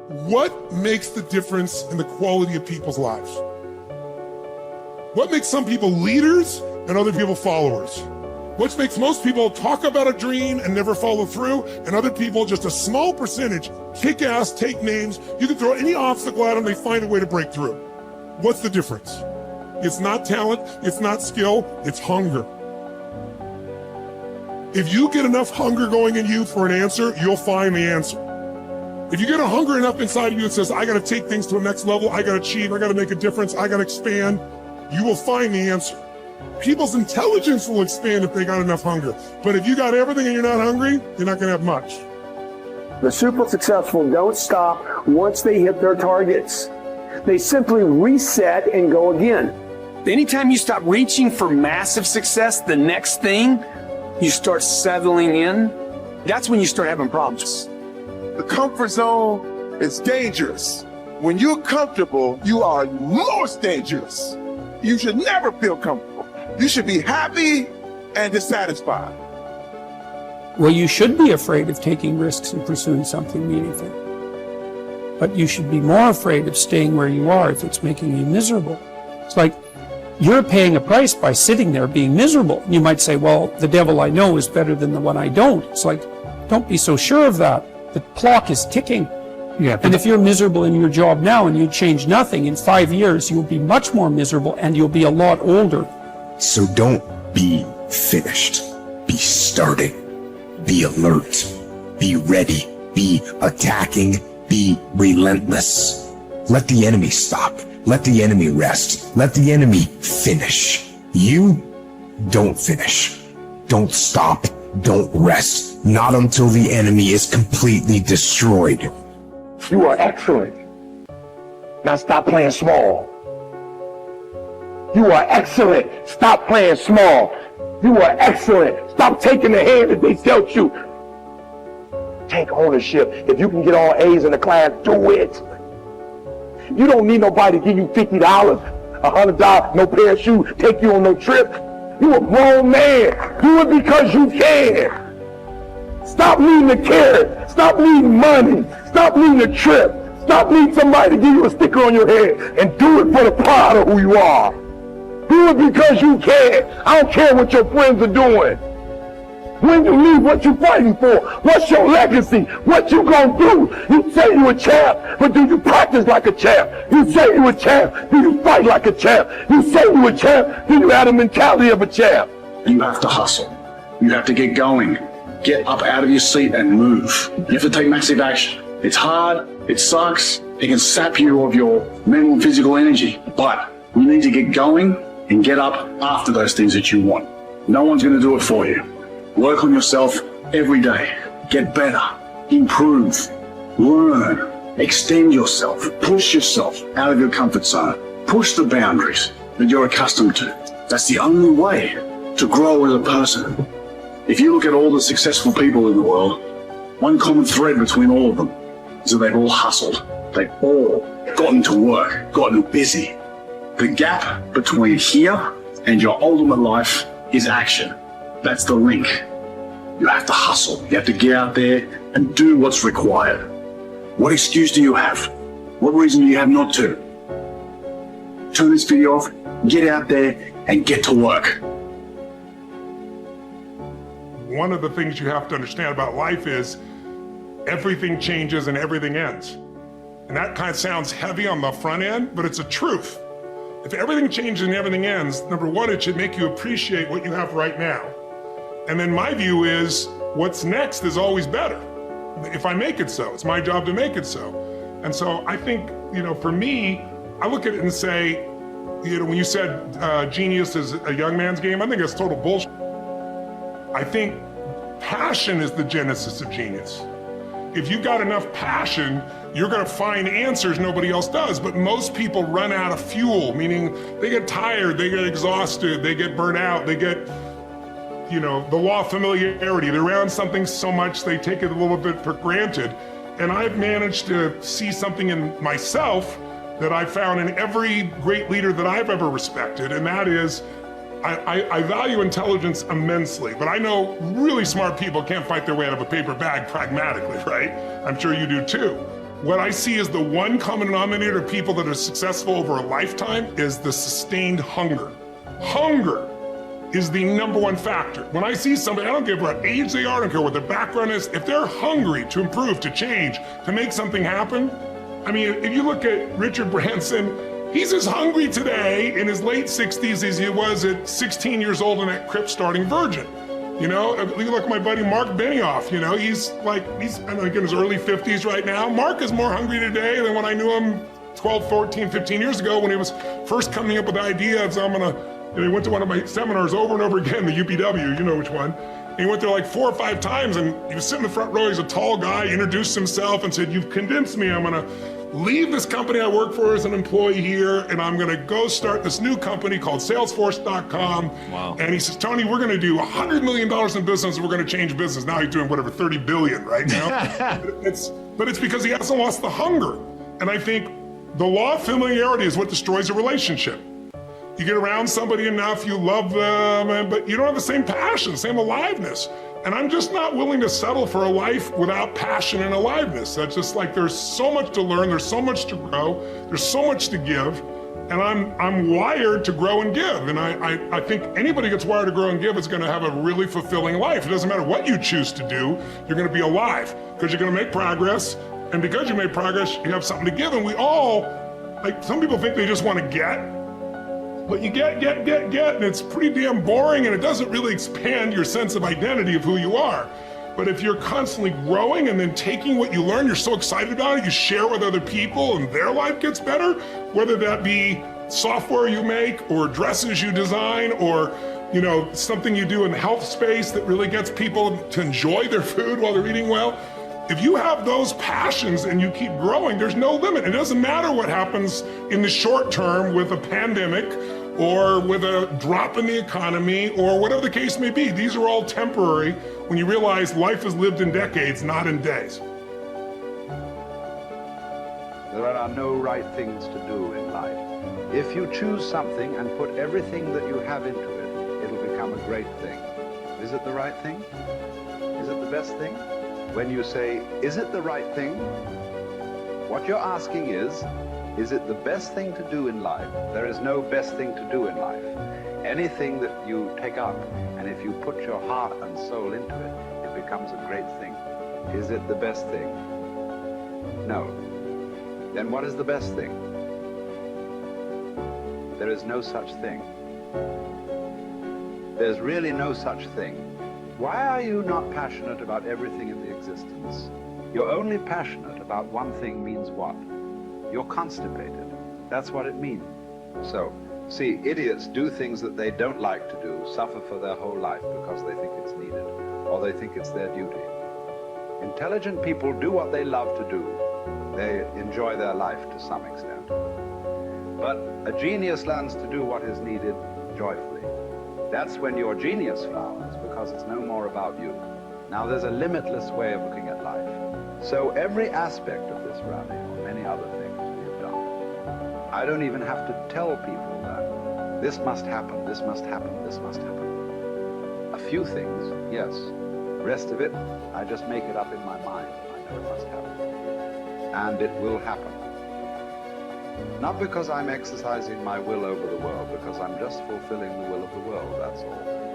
What makes the difference in the quality of people's lives? What makes some people leaders and other people followers? What makes most people talk about a dream and never follow through, and other people, just a small percentage, kick ass, take names. You can throw any obstacle at them, they find a way to break through. What's the difference? It's not talent, it's not skill, it's hunger. If you get enough hunger going in you for an answer, you'll find the answer. If you get a hunger enough inside of you that says, I gotta take things to a next level, I gotta achieve, I gotta make a difference, I gotta expand, you will find the answer. People's intelligence will expand if they got enough hunger. But if you got everything and you're not hungry, you're not gonna have much. The super successful don't stop once they hit their targets. They simply reset and go again. Anytime you stop reaching for massive success, the next thing, you start settling in. That's when you start having problems. The comfort zone is dangerous. When you're comfortable, you are most dangerous. You should never feel comfortable. You should be happy and dissatisfied. Well, you should be afraid of taking risks and pursuing something meaningful. But you should be more afraid of staying where you are if it's making you miserable. It's like you're paying a price by sitting there being miserable. You might say, well, the devil I know is better than the one I don't. It's like, don't be so sure of that. The clock is ticking. Yeah, and if you're miserable in your job now and you change nothing, in 5 years, you'll be much more miserable and you'll be a lot older. So don't be finished. Be starting. Be alert. Be ready. Be attacking. Be relentless. Let the enemy stop. Let the enemy rest. Let the enemy finish. You don't finish. Don't stop. Don't rest. Not until the enemy is completely destroyed. You are excellent. Now stop playing small. You are excellent. Stop playing small. You are excellent. Stop taking the hand that they dealt you. Take ownership. If you can get all A's in the class, do it. You don't need nobody to give you $50, $100, no pair of shoes, take you on no trip. You a grown man. Do it because you can. Stop needing a carrot. Stop needing money. Stop needing a trip. Stop needing somebody to give you a sticker on your head, and do it for the pride of who you are. Do it because you can. I don't care what your friends are doing. When you leave, what you fighting for? What's your legacy? What you gonna do? You say you a champ, but do you practice like a champ? You say you a champ, do you fight like a champ? You say you a champ, do you have the mentality of a champ? You have to hustle. You have to get going. Get up out of your seat and move. You have to take massive action. It's hard, it sucks, it can sap you of your mental and physical energy, but you need to get going and get up after those things that you want. No one's gonna do it for you. Work on yourself every day. Get better, improve, learn, extend yourself, push yourself out of your comfort zone. Push the boundaries that you're accustomed to. That's the only way to grow as a person. If you look at all the successful people in the world, one common thread between all of them is that they've all hustled. They've all gotten to work, gotten busy. The gap between here and your ultimate life is action. That's the link. You have to hustle. You have to get out there and do what's required. What excuse do you have? What reason do you have not to? Turn this video off, get out there, and get to work. One of the things you have to understand about life is everything changes and everything ends. And that kind of sounds heavy on the front end, but it's a truth. If everything changes and everything ends, number one, it should make you appreciate what you have right now. And then my view is what's next is always better. If I make it so, it's my job to make it so. And so I think, for me, I look at it and say, when you said genius is a young man's game, I think that's total bullshit. I think passion is the genesis of genius. If you've got enough passion, you're gonna find answers nobody else does, but most people run out of fuel, meaning they get tired, they get exhausted, they get burnt out, they get, the law of familiarity. They're around something so much they take it a little bit for granted. And I've managed to see something in myself that I found in every great leader that I've ever respected, and that is, I value intelligence immensely, but I know really smart people can't fight their way out of a paper bag pragmatically, right? I'm sure you do too. What I see as the one common denominator of people that are successful over a lifetime is the sustained hunger. Hunger is the number one factor. When I see somebody, I don't care what age they are, I don't care what their background is, if they're hungry to improve, to change, to make something happen. I mean, if you look at Richard Branson, he's as hungry today in his late 60s as he was at 16 years old in that crypt starting Virgin. You know, you look at my buddy Mark Benioff, you know, he's I think in his early 50s right now. Mark is more hungry today than when I knew him 12, 14, 15 years ago when he was first coming up with the idea of, he went to one of my seminars over and over again, the UPW, you know which one. And he went there like 4 or 5 times and he was sitting in the front row, he's a tall guy, introduced himself and said, "You've convinced me, I'm gonna leave this company I work for as an employee here, and I'm gonna go start this new company called Salesforce.com. Wow. And he says, "Tony, we're gonna do $100 million in business, and we're gonna change business." Now he's doing whatever, 30 billion right now. but it's because he hasn't lost the hunger. And I think the law of familiarity is what destroys a relationship. You get around somebody enough, you love them, but you don't have the same passion, same aliveness. And I'm just not willing to settle for a life without passion and aliveness. That's just like, there's so much to learn, there's so much to grow, there's so much to give, and I'm wired to grow and give. And I think anybody who gets wired to grow and give is gonna have a really fulfilling life. It doesn't matter what you choose to do, you're gonna be alive, because you're gonna make progress, and because you made progress, you have something to give. And we all, like, some people think they just wanna get, but you get, and it's pretty damn boring, and it doesn't really expand your sense of identity of who you are. But if you're constantly growing and then taking what you learn, you're so excited about it, you share with other people and their life gets better, whether that be software you make or dresses you design or, you know, something you do in the health space that really gets people to enjoy their food while they're eating well. If you have those passions and you keep growing, there's no limit. It doesn't matter what happens in the short term with a pandemic or with a drop in the economy or whatever the case may be. These are all temporary when you realize life is lived in decades, not in days. There are no right things to do in life. If you choose something and put everything that you have into it, it'll become a great thing. Is it the right thing? Is it the best thing? When you say, is it the right thing? What you're asking is it the best thing to do in life? There is no best thing to do in life. Anything that you take up, and if you put your heart and soul into it, it becomes a great thing. Is it the best thing? No. Then what is the best thing? There is no such thing. There's really no such thing. Why are you not passionate about everything in the existence? You're only passionate about one thing means what? You're constipated. That's what it means. So, see, idiots do things that they don't like to do, suffer for their whole life because they think it's needed, or they think it's their duty. Intelligent people do what they love to do. They enjoy their life to some extent. But a genius learns to do what is needed joyfully. That's when your genius flowers, because it's no more about you. Now there's a limitless way of looking at life. So every aspect of this rally, or many other things we have done, I don't even have to tell people that this must happen, this must happen, this must happen. A few things, yes. The rest of it, I just make it up in my mind. I know it must happen. And it will happen. Not because I'm exercising my will over the world, because I'm just fulfilling the will of the world, that's all.